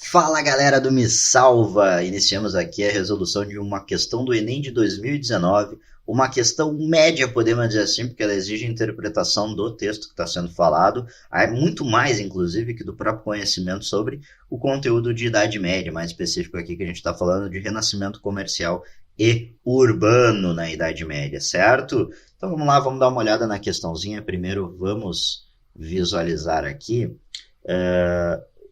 Fala galera do Me Salva! Iniciamos aqui a resolução de uma questão do Enem de 2019, uma questão média, podemos dizer assim, porque ela exige interpretação do texto que está sendo falado, muito mais, inclusive, que do próprio conhecimento sobre o conteúdo de Idade Média, mais específico aqui que a gente está falando de renascimento comercial e urbano na Idade Média, certo? Então vamos lá, vamos dar uma olhada na questãozinha. Primeiro vamos visualizar aqui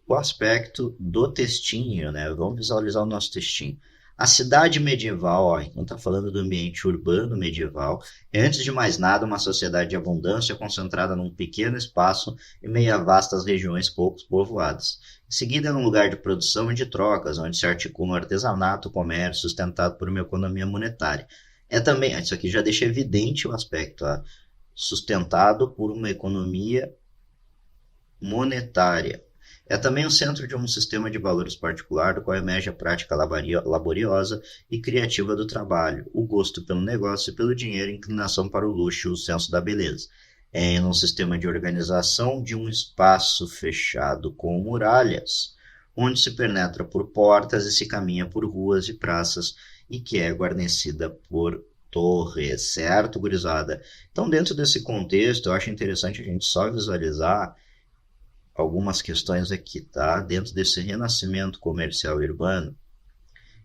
o aspecto do textinho, né? Vamos visualizar o nosso textinho. A cidade medieval, ó, então está falando do ambiente urbano medieval, é antes de mais nada uma sociedade de abundância concentrada num pequeno espaço em meio a vastas regiões pouco povoadas. Em seguida, é um lugar de produção e de trocas, onde se articula um artesanato, comércio sustentado por uma economia monetária. É também, isso aqui já deixa evidente o aspecto, ó, sustentado por uma economia monetária. É também o centro de um sistema de valores particular, do qual emerge a prática laboriosa e criativa do trabalho, o gosto pelo negócio e pelo dinheiro, a inclinação para o luxo e o senso da beleza. É um sistema de organização de um espaço fechado com muralhas, onde se penetra por portas e se caminha por ruas e praças, e que é guarnecida por torres, certo, gurizada? Então, dentro desse contexto, eu acho interessante a gente só visualizar algumas questões aqui, tá? Dentro desse renascimento comercial e urbano,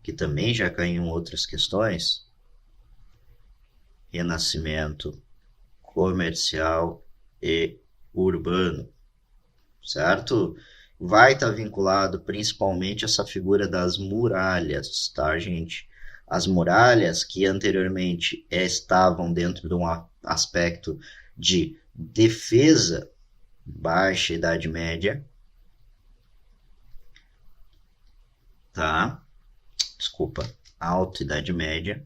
que também já caíram outras questões, renascimento comercial e urbano, certo? Vai estar vinculado principalmente a essa figura das muralhas, tá, gente? As muralhas que anteriormente estavam dentro de um aspecto de defesa, Baixa Idade Média, tá? Desculpa, Alta Idade Média,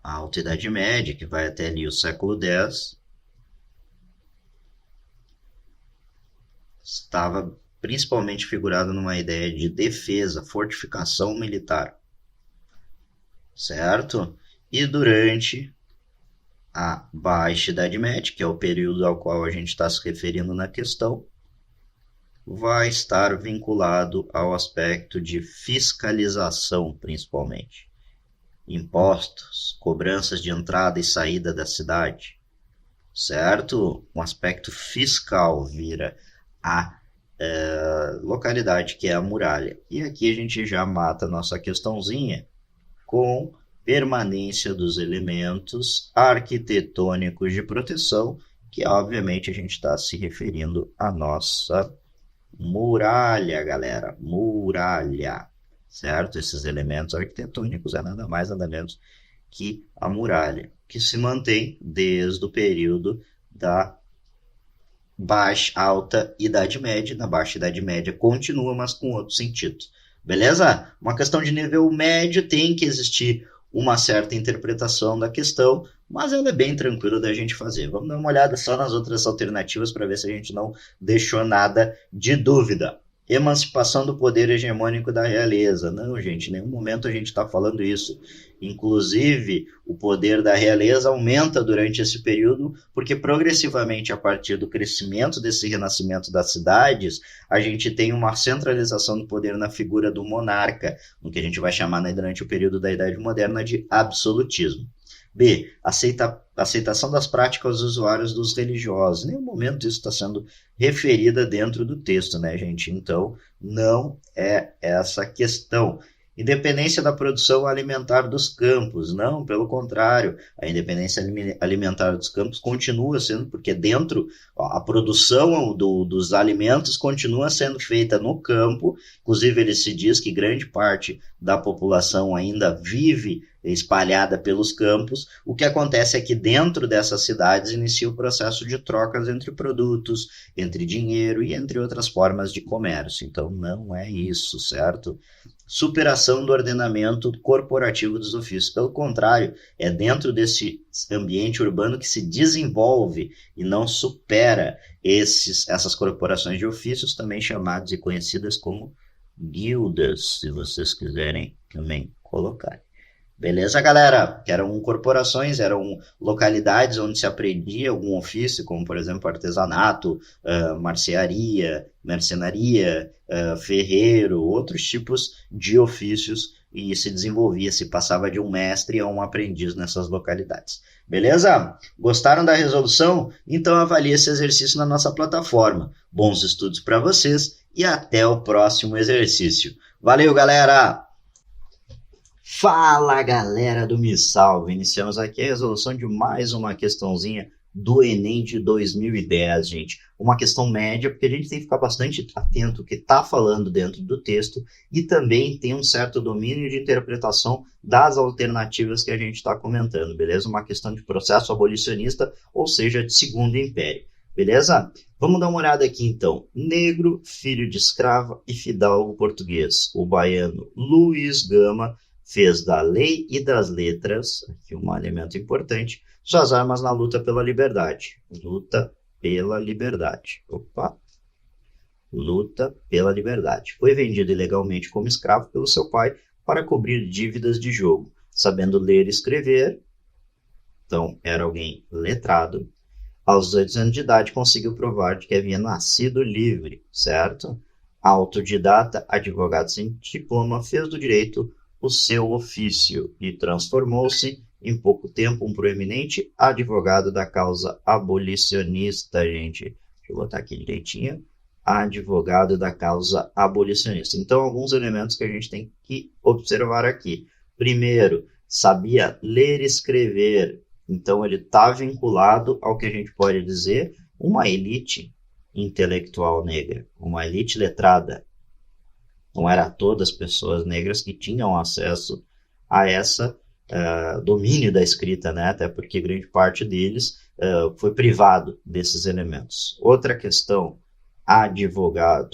Alta Idade Média, que vai até ali o século X, estava principalmente figurado numa ideia de defesa, fortificação militar, certo? E durante a Baixa Idade Média, que é o período ao qual a gente está se referindo na questão, vai estar vinculado ao aspecto de fiscalização, principalmente. Impostos, cobranças de entrada e saída da cidade, certo? Um aspecto fiscal vira a localidade que é a muralha. E aqui a gente já mata a nossa questãozinha com permanência dos elementos arquitetônicos de proteção, que obviamente a gente está se referindo à nossa muralha, galera, muralha, certo? Esses elementos arquitetônicos é nada mais nada menos que a muralha, que se mantém desde o período da alta Idade Média. Na Baixa Idade Média continua, mas com outro sentido. Beleza? Uma questão de nível médio, tem que existir uma certa interpretação da questão, mas ela é bem tranquila da gente fazer. Vamos dar uma olhada só nas outras alternativas para ver se a gente não deixou nada de dúvida. Emancipação do poder hegemônico da realeza. Não, gente, em nenhum momento a gente está falando isso. Inclusive, o poder da realeza aumenta durante esse período, porque progressivamente, a partir do crescimento desse renascimento das cidades, a gente tem uma centralização do poder na figura do monarca, no que a gente vai chamar, né, durante o período da Idade Moderna, de absolutismo. B. Aceitação das práticas dos usuários dos religiosos. Em nenhum momento isso está sendo referida dentro do texto, né, gente? Então, não é essa questão. Independência da produção alimentar dos campos. Não, pelo contrário. A independência alimentar dos campos continua sendo, porque dentro, a produção dos alimentos continua sendo feita no campo. Inclusive, ele se diz que grande parte da população ainda vive espalhada pelos campos. O que acontece é que dentro dessas cidades inicia o processo de trocas entre produtos, entre dinheiro e entre outras formas de comércio. Então, não é isso, certo? Superação do ordenamento corporativo dos ofícios. Pelo contrário, é dentro desse ambiente urbano que se desenvolve e não supera essas corporações de ofícios, também chamadas e conhecidas como guildas, se vocês quiserem também colocar. Beleza, galera? Que eram corporações, eram localidades onde se aprendia algum ofício, como, por exemplo, artesanato, marcearia, mercenaria, ferreiro, outros tipos de ofícios, e se desenvolvia, se passava de um mestre a um aprendiz nessas localidades. Beleza? Gostaram da resolução? Então avalie esse exercício na nossa plataforma. Bons estudos para vocês e até o próximo exercício. Valeu, galera! Fala, galera do Me Salva! Iniciamos aqui a resolução de mais uma questãozinha do Enem de 2010, gente. Uma questão média, porque a gente tem que ficar bastante atento ao que está falando dentro do texto e também tem um certo domínio de interpretação das alternativas que a gente está comentando, beleza? Uma questão de processo abolicionista, ou seja, de Segundo Império, beleza? Vamos dar uma olhada aqui, então. Negro, filho de escrava e fidalgo português. O baiano Luiz Gama fez da lei e das letras, aqui um elemento importante, suas armas na luta pela liberdade. Luta pela liberdade. Opa! Luta pela liberdade. Foi vendido ilegalmente como escravo pelo seu pai para cobrir dívidas de jogo. Sabendo ler e escrever, então era alguém letrado, aos 18 anos de idade conseguiu provar de que havia nascido livre, certo? Autodidata, advogado sem diploma, fez do direito o seu ofício e transformou-se em pouco tempo um proeminente advogado da causa abolicionista, gente. Deixa eu botar aqui direitinho. Advogado da causa abolicionista. Então, alguns elementos que a gente tem que observar aqui. Primeiro, sabia ler e escrever. Então, ele está vinculado ao que a gente pode dizer uma elite intelectual negra, uma elite letrada. Não era todas as pessoas negras que tinham acesso a essa domínio da escrita, né? Até porque grande parte deles foi privado desses elementos. Outra questão, advogado,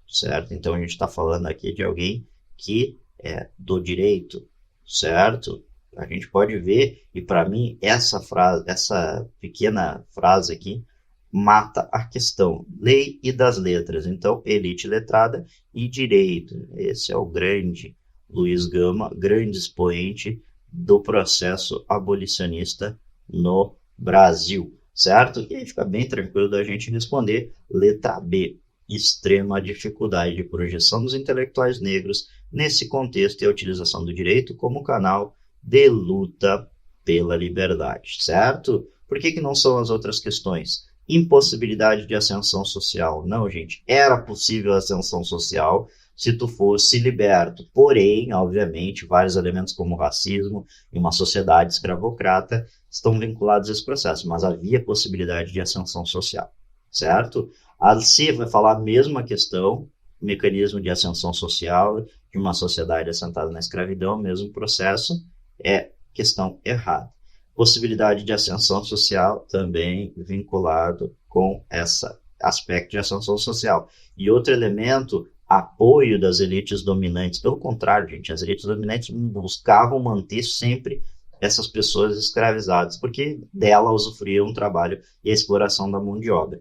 certo? Então a gente está falando aqui de alguém que é do direito, certo? A gente pode ver, e para mim essa pequena frase aqui mata a questão, lei e das letras. Então, elite letrada e direito. Esse é o grande Luiz Gama, grande expoente do processo abolicionista no Brasil, certo? E aí fica bem tranquilo da gente responder. Letra B, extrema dificuldade de projeção dos intelectuais negros nesse contexto e a utilização do direito como canal de luta pela liberdade, certo? Por que não são as outras questões? Impossibilidade de ascensão social. Não, gente, era possível a ascensão social se tu fosse liberto. Porém, obviamente, vários elementos como racismo e uma sociedade escravocrata estão vinculados a esse processo, mas havia possibilidade de ascensão social, certo? A C vai falar a mesma questão, mecanismo de ascensão social de uma sociedade assentada na escravidão, mesmo processo, é questão errada. Possibilidade de ascensão social também vinculado com esse aspecto de ascensão social. E outro elemento, apoio das elites dominantes. Pelo contrário, gente, as elites dominantes buscavam manter sempre essas pessoas escravizadas, porque dela usufruíam o trabalho e a exploração da mão de obra.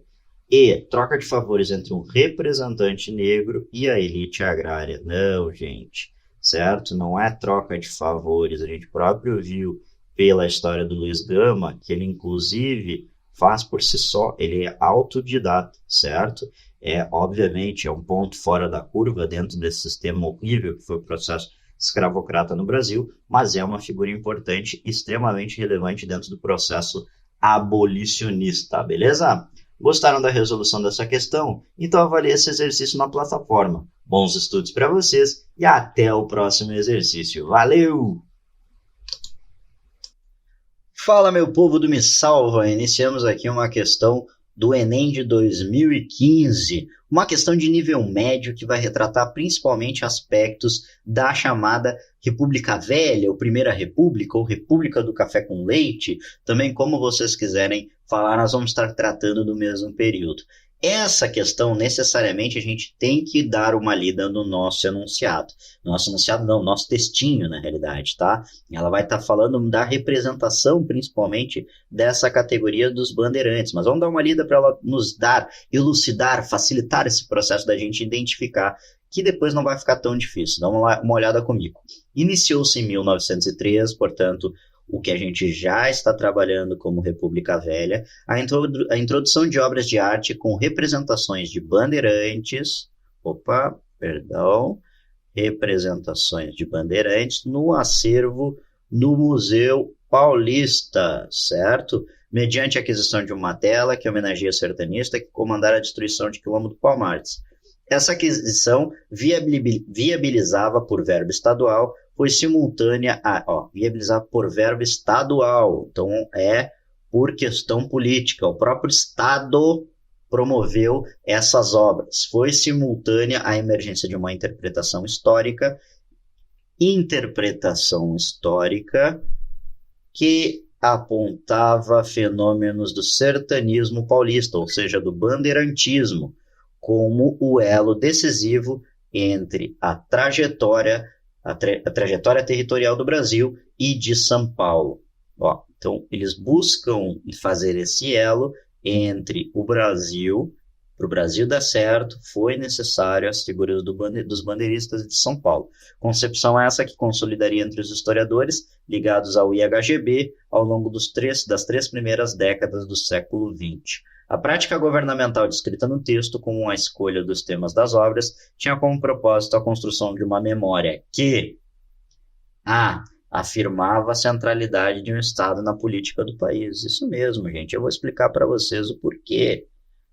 E troca de favores entre um representante negro e a elite agrária. Não, gente, certo? Não é troca de favores. A gente próprio viu pela história do Luiz Gama, que ele inclusive faz por si só, ele é autodidata, certo? Obviamente, é um ponto fora da curva dentro desse sistema horrível que foi o processo escravocrata no Brasil, mas é uma figura importante, extremamente relevante dentro do processo abolicionista, beleza? Gostaram da resolução dessa questão? Então avalie esse exercício na plataforma. Bons estudos para vocês e até o próximo exercício. Valeu! Fala, meu povo do Me Salva! Iniciamos aqui uma questão do Enem de 2015, uma questão de nível médio que vai retratar principalmente aspectos da chamada República Velha, ou Primeira República, ou República do Café com Leite, também como vocês quiserem falar, nós vamos estar tratando do mesmo período. Essa questão, necessariamente, a gente tem que dar uma lida no nosso enunciado. Nosso enunciado não, nosso textinho, na realidade, tá? Ela vai estar falando da representação, principalmente, dessa categoria dos bandeirantes. Mas vamos dar uma lida para ela nos dar, elucidar, facilitar esse processo da gente identificar, que depois não vai ficar tão difícil. Dá uma olhada comigo. iniciou-se em 1903, portanto, o que a gente já está trabalhando como República Velha, a introdução de obras de arte com representações de bandeirantes, representações de bandeirantes no acervo no Museu Paulista, certo? Mediante a aquisição de uma tela que homenageia sertanista que comandara a destruição de Quilombo do Palmares. Essa aquisição viabilizava por verba estadual, foi simultânea a viabilizar por verba estadual, então é por questão política, o próprio Estado promoveu essas obras, foi simultânea à emergência de uma interpretação histórica que apontava fenômenos do sertanismo paulista, ou seja, do bandeirantismo, como o elo decisivo entre a trajetória territorial do Brasil e de São Paulo. Então, eles buscam fazer esse elo entre o Brasil. Para o Brasil dar certo, foi necessário as figuras dos bandeiristas de São Paulo. Concepção essa que consolidaria entre os historiadores ligados ao IHGB ao longo das três primeiras décadas do século XX. A prática governamental descrita no texto, como a escolha dos temas das obras, tinha como propósito a construção de uma memória que afirmava a centralidade de um Estado na política do país. Isso mesmo, gente. Eu vou explicar para vocês o porquê,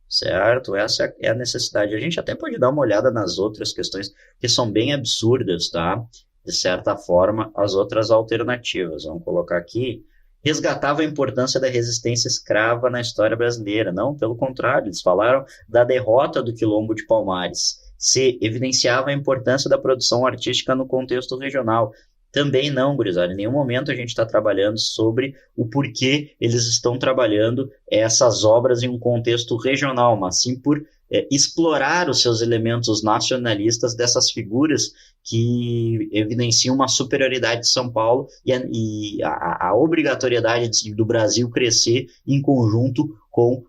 certo? Essa é a necessidade. A gente até pode dar uma olhada nas outras questões que são bem absurdas, tá? De certa forma, as outras alternativas. Vamos colocar aqui. Resgatava a importância da resistência escrava na história brasileira. Não, pelo contrário, eles falaram da derrota do Quilombo de Palmares. Se evidenciava a importância da produção artística no contexto regional. Também não, gurizada, em nenhum momento a gente está trabalhando sobre o porquê eles estão trabalhando essas obras em um contexto regional, mas sim por explorar os seus elementos nacionalistas dessas figuras que evidenciam uma superioridade de São Paulo e a obrigatoriedade do Brasil crescer em conjunto com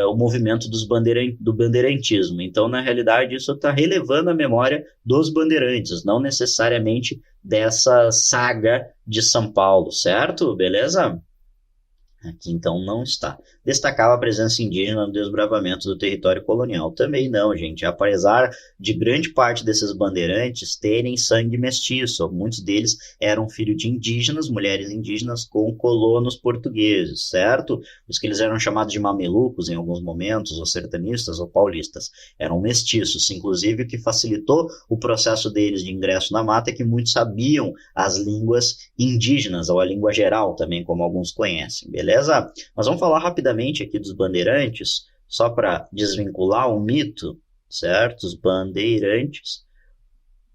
o movimento do bandeirantismo. Então, na realidade, isso está relevando a memória dos bandeirantes, não necessariamente dessa saga de São Paulo, certo? Beleza? Aqui, então, não está. Destacava a presença indígena no desbravamento do território colonial. Também não, gente. Apesar de grande parte desses bandeirantes terem sangue mestiço, muitos deles eram filhos de indígenas, mulheres indígenas com colonos portugueses, certo? Os que eles eram chamados de mamelucos em alguns momentos, ou sertanistas ou paulistas. Eram mestiços, inclusive o que facilitou o processo deles de ingresso na mata é que muitos sabiam as línguas indígenas, ou a língua geral também, como alguns conhecem, beleza? Mas vamos falar rapidamente aqui dos bandeirantes, só para desvincular o mito, certo? Os bandeirantes,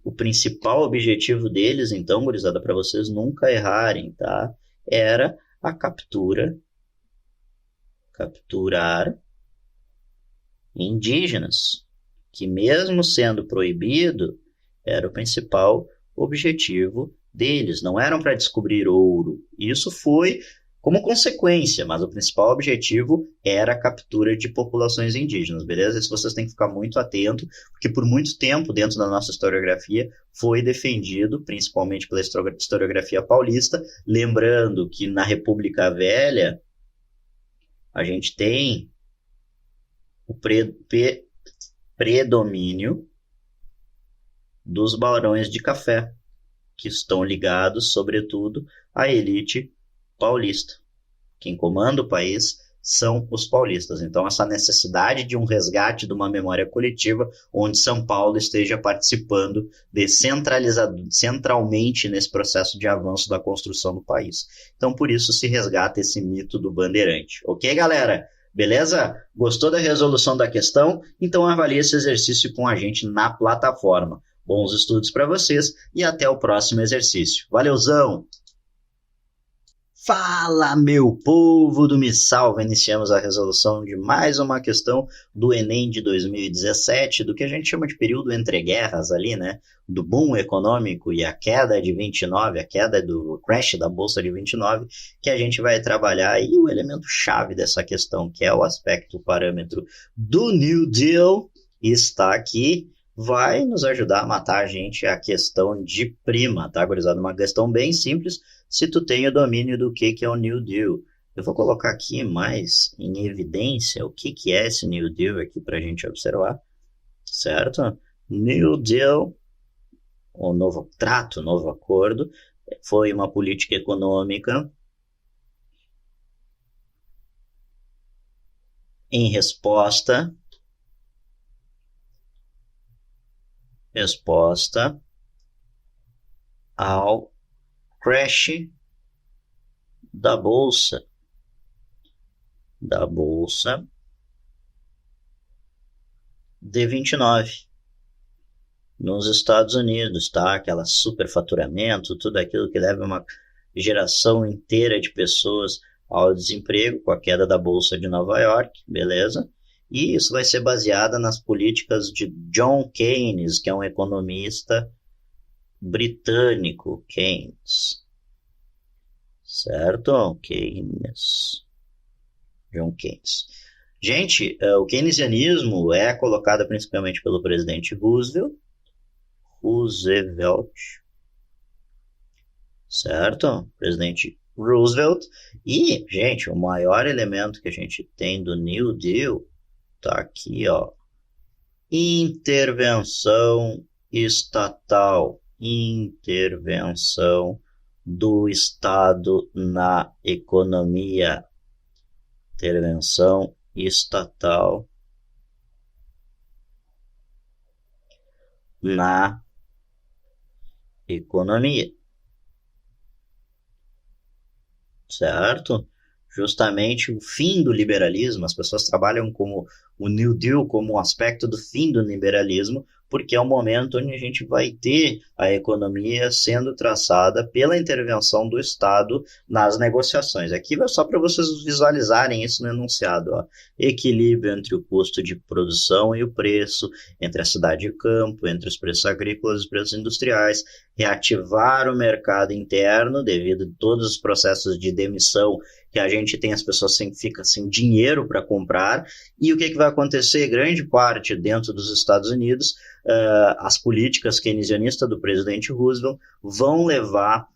o principal objetivo deles, então, gurizada, para vocês nunca errarem, tá? Era a capturar indígenas, que mesmo sendo proibido, era o principal objetivo deles. Não eram para descobrir ouro. Isso foi como consequência, mas o principal objetivo era a captura de populações indígenas, beleza? Isso vocês têm que ficar muito atento, porque por muito tempo, dentro da nossa historiografia, foi defendido, principalmente pela historiografia paulista, lembrando que na República Velha, a gente tem o predomínio dos barões de café, que estão ligados, sobretudo, à elite paulista. Quem comanda o país são os paulistas. Então, essa necessidade de um resgate de uma memória coletiva, onde São Paulo esteja participando centralmente nesse processo de avanço da construção do país. Então, por isso se resgata esse mito do bandeirante. Ok, galera? Beleza? Gostou da resolução da questão? Então, avalie esse exercício com a gente na plataforma. Bons estudos para vocês e até o próximo exercício. Valeuzão! Fala, meu povo do Me Salva! Iniciamos a resolução de mais uma questão do Enem de 2017, do que a gente chama de período entre guerras ali, né? Do boom econômico e a queda de 29, a queda do crash da Bolsa de 29, que a gente vai trabalhar aí o elemento chave dessa questão, que é o aspecto, o parâmetro do New Deal, está aqui vai nos ajudar a matar a gente a questão de prima, tá, gurizada? Uma questão bem simples, se tu tem o domínio do que é o New Deal. Eu vou colocar aqui mais em evidência o que é esse New Deal aqui para a gente observar, certo? New Deal, o novo trato, o novo acordo, foi uma política econômica em resposta ao crash da bolsa de 29 nos Estados Unidos, tá? Aquela superfaturamento, tudo aquilo que leva uma geração inteira de pessoas ao desemprego com a queda da bolsa de Nova York, beleza? E isso vai ser baseado nas políticas de John Keynes, que é um economista britânico, Keynes, certo? Keynes, John Keynes. Gente, o keynesianismo é colocado principalmente pelo presidente Roosevelt, certo? Presidente Roosevelt. E, gente, o maior elemento que a gente tem do New Deal tá aqui, ó. Intervenção estatal. Intervenção do Estado na economia. Intervenção estatal na economia, certo? Justamente o fim do liberalismo, as pessoas trabalham como o New Deal como um aspecto do fim do liberalismo, porque é o momento onde a gente vai ter a economia sendo traçada pela intervenção do Estado nas negociações. Aqui vai só para vocês visualizarem isso no enunciado, ó. Equilíbrio entre o custo de produção e o preço, entre a cidade e o campo, entre os preços agrícolas e os preços industriais, reativar o mercado interno devido a todos os processos de demissão que a gente tem, as pessoas ficam sem dinheiro para comprar. E o que vai acontecer? Grande parte dentro dos Estados Unidos, as políticas keynesianistas do presidente Roosevelt vão levar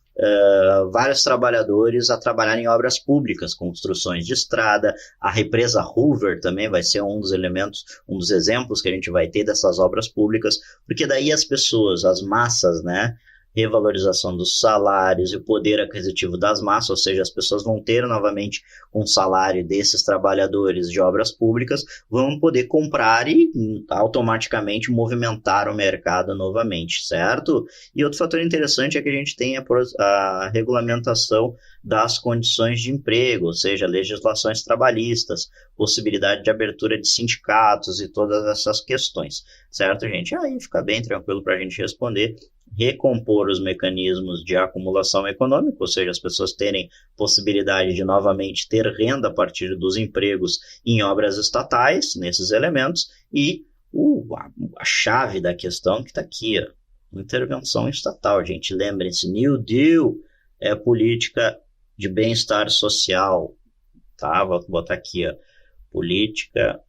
vários trabalhadores a trabalhar em obras públicas, construções de estrada. A represa Hoover também vai ser um dos elementos, um dos exemplos que a gente vai ter dessas obras públicas, porque daí as pessoas, as massas, né, revalorização dos salários e o poder aquisitivo das massas, ou seja, as pessoas vão ter novamente um salário desses trabalhadores de obras públicas, vão poder comprar e automaticamente movimentar o mercado novamente, certo? E outro fator interessante é que a gente tem a regulamentação das condições de emprego, ou seja, legislações trabalhistas, possibilidade de abertura de sindicatos e todas essas questões, certo, gente? Aí fica bem tranquilo para a gente responder. Recompor os mecanismos de acumulação econômica, ou seja, as pessoas terem possibilidade de novamente ter renda a partir dos empregos em obras estatais, nesses elementos, e a chave da questão que está aqui, ó, intervenção estatal, gente. Lembrem-se, New Deal é política de bem-estar social, tá? Vou botar aqui, ó, política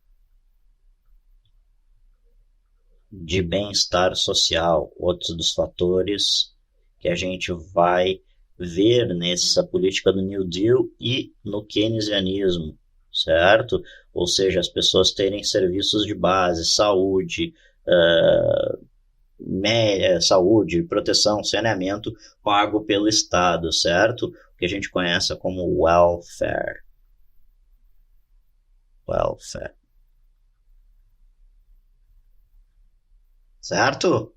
de bem-estar social, outros dos fatores que a gente vai ver nessa política do New Deal e no keynesianismo, certo? Ou seja, as pessoas terem serviços de base, saúde, saúde, proteção, saneamento pago pelo Estado, certo? O que a gente conhece como welfare. Welfare. Certo?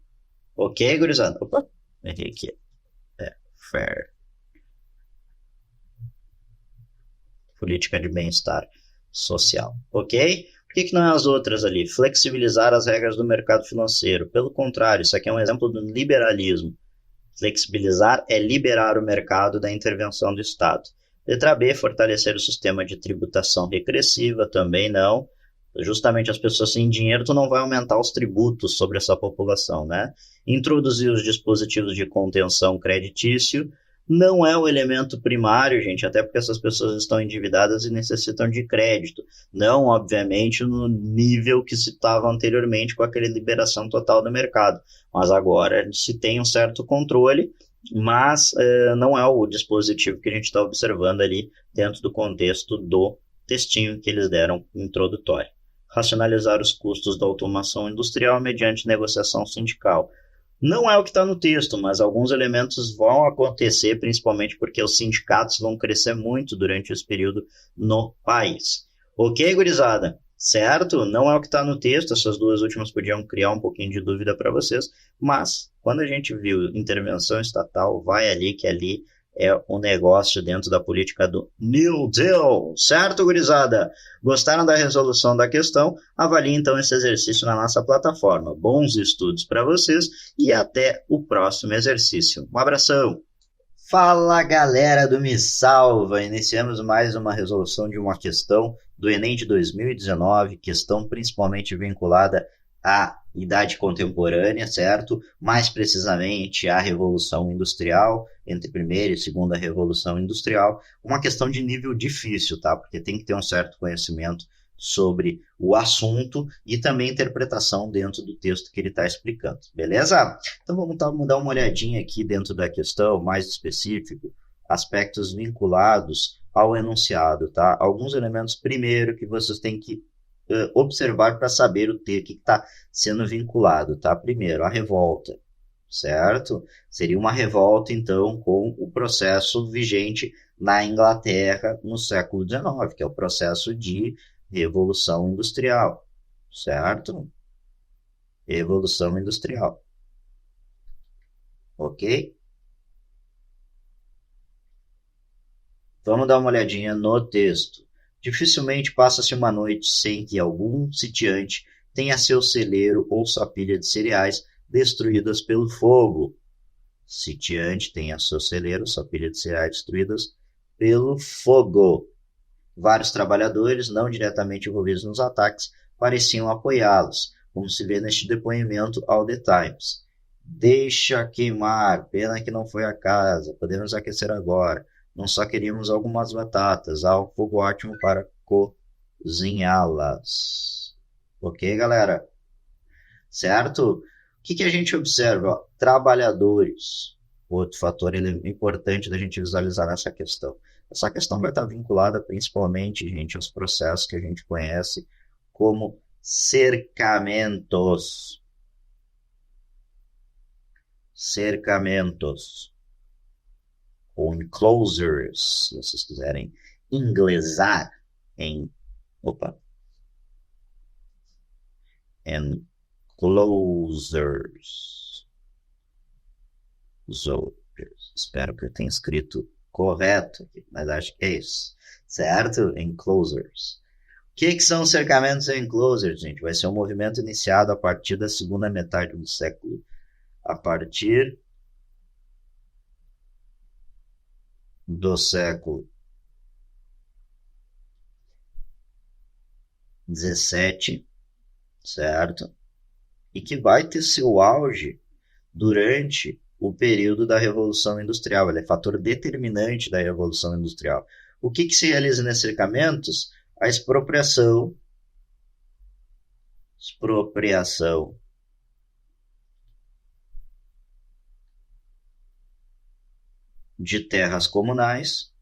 Ok, gurizada? Opa, errei aqui. Fair. Política de bem-estar social. Ok? Por que não é as outras ali? Flexibilizar as regras do mercado financeiro. Pelo contrário, isso aqui é um exemplo do liberalismo. Flexibilizar é liberar o mercado da intervenção do Estado. Letra B, fortalecer o sistema de tributação regressiva. Também não. Justamente as pessoas sem dinheiro, tu não vai aumentar os tributos sobre essa população, né? Introduzir os dispositivos de contenção creditício, não é o elemento primário, gente, até porque essas pessoas estão endividadas e necessitam de crédito. Não, obviamente, no nível que se estava anteriormente com aquela liberação total do mercado. Mas agora se tem um certo controle, mas não é o dispositivo que a gente está observando ali dentro do contexto do textinho que eles deram introdutório. Racionalizar os custos da automação industrial mediante negociação sindical. Não é o que está no texto, mas alguns elementos vão acontecer, principalmente porque os sindicatos vão crescer muito durante esse período no país. Ok, gurizada? Certo? Não é o que está no texto, essas duas últimas podiam criar um pouquinho de dúvida para vocês, mas quando a gente viu intervenção estatal, vai ali que ali é um negócio dentro da política do New Deal, certo, gurizada? Gostaram da resolução da questão? Avalie então esse exercício na nossa plataforma. Bons estudos para vocês e até o próximo exercício. Um abração! Fala galera do Me Salva! Iniciamos mais uma resolução de uma questão do Enem de 2019, questão principalmente vinculada à idade contemporânea, certo? Mais precisamente à Revolução Industrial, entre primeira e segunda Revolução Industrial, uma questão de nível difícil, tá? Porque tem que ter um certo conhecimento sobre o assunto e também interpretação dentro do texto que ele está explicando, beleza? Então vamos dar uma olhadinha aqui dentro da questão, mais específico, aspectos vinculados ao enunciado, tá? Alguns elementos primeiro que vocês têm que observar para saber o que está sendo vinculado, tá? Primeiro, a revolta, certo? Seria uma revolta, então, com o processo vigente na Inglaterra no século XIX, que é o processo de Revolução Industrial, certo? Revolução Industrial, ok? Vamos dar uma olhadinha no texto. Dificilmente passa-se uma noite sem que algum sitiante tenha seu celeiro ou sua pilha de cereais destruídas pelo fogo. Sitiante tenha seu celeiro, sua pilha de cereais destruídas pelo fogo. Vários trabalhadores, não diretamente envolvidos nos ataques, pareciam apoiá-los, como se vê neste depoimento ao The Times. Deixa queimar, pena que não foi a casa, podemos aquecer agora. Não só queríamos algumas batatas, há um fogo ótimo para cozinhá-las. Ok, galera? Certo? O que a gente observa? Trabalhadores. Outro fator importante da gente visualizar nessa questão. Essa questão vai estar vinculada principalmente, gente, aos processos que a gente conhece como cercamentos. Cercamentos. Ou enclosures, se vocês quiserem inglesar em... Opa. Enclosures. Espero que eu tenha escrito correto, mas acho que é isso. Certo? Enclosures. O que são cercamentos e enclosures, gente? Vai ser um movimento iniciado a partir da segunda metade do século. A partir do século 17, certo? E que vai ter seu auge durante o período da Revolução Industrial. Ele é fator determinante da Revolução Industrial. O que se realiza nesses cercamentos? A expropriação de terras comunais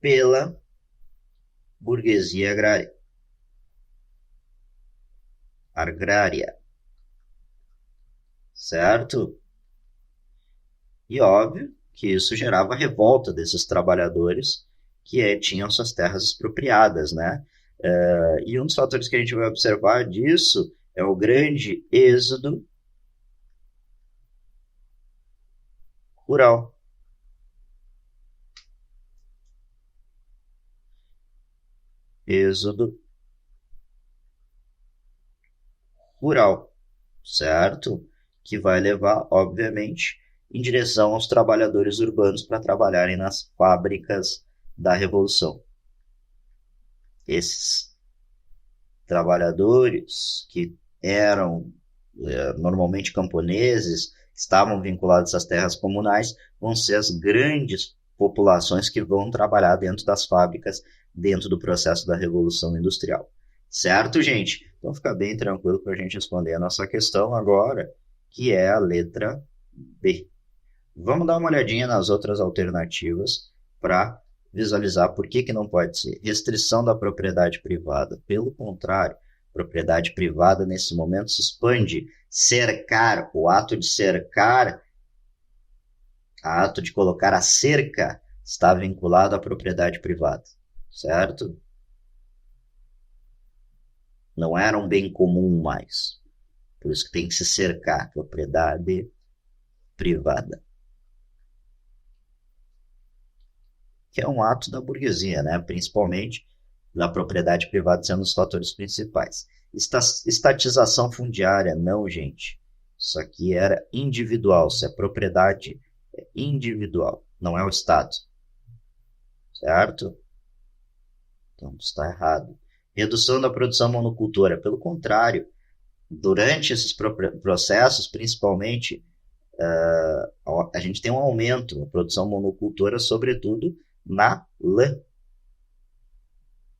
pela burguesia agrária, certo? E óbvio que isso gerava revolta desses trabalhadores que tinham suas terras expropriadas, né? E um dos fatores que a gente vai observar disso é o grande êxodo rural. Êxodo rural, certo? Que vai levar, obviamente, em direção aos trabalhadores urbanos para trabalharem nas fábricas da Revolução. Esses trabalhadores que eram normalmente camponeses, estavam vinculados às terras comunais, vão ser as grandes populações que vão trabalhar dentro das fábricas, dentro do processo da Revolução Industrial. Certo, gente? Então fica bem tranquilo para a gente responder a nossa questão agora, que é a letra B. Vamos dar uma olhadinha nas outras alternativas para visualizar por que não pode ser. Restrição da propriedade privada. Pelo contrário, propriedade privada nesse momento se expande. Cercar, o ato de cercar, o ato de colocar a cerca está vinculado à propriedade privada, certo? Não era um bem comum mais. Por isso que tem que se cercar, propriedade privada. Que é um ato da burguesia, né? Principalmente da propriedade privada sendo os fatores principais. Estatização fundiária, não, gente. Isso aqui era individual, se é propriedade é individual, não é o Estado. Certo? Então está errado. Redução da produção monocultora, pelo contrário, durante esses processos, principalmente, a gente tem um aumento na produção monocultora, sobretudo na lã.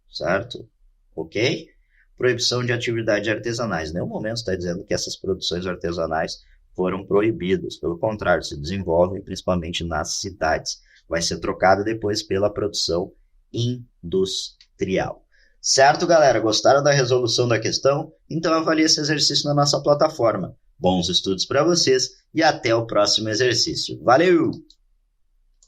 Certo? Ok? Proibição de atividades artesanais. Em nenhum momento está dizendo que essas produções artesanais foram proibidas. Pelo contrário, se desenvolvem principalmente nas cidades. Vai ser trocada depois pela produção industrial. Certo, galera? Gostaram da resolução da questão? Então avalie esse exercício na nossa plataforma. Bons estudos para vocês e até o próximo exercício. Valeu!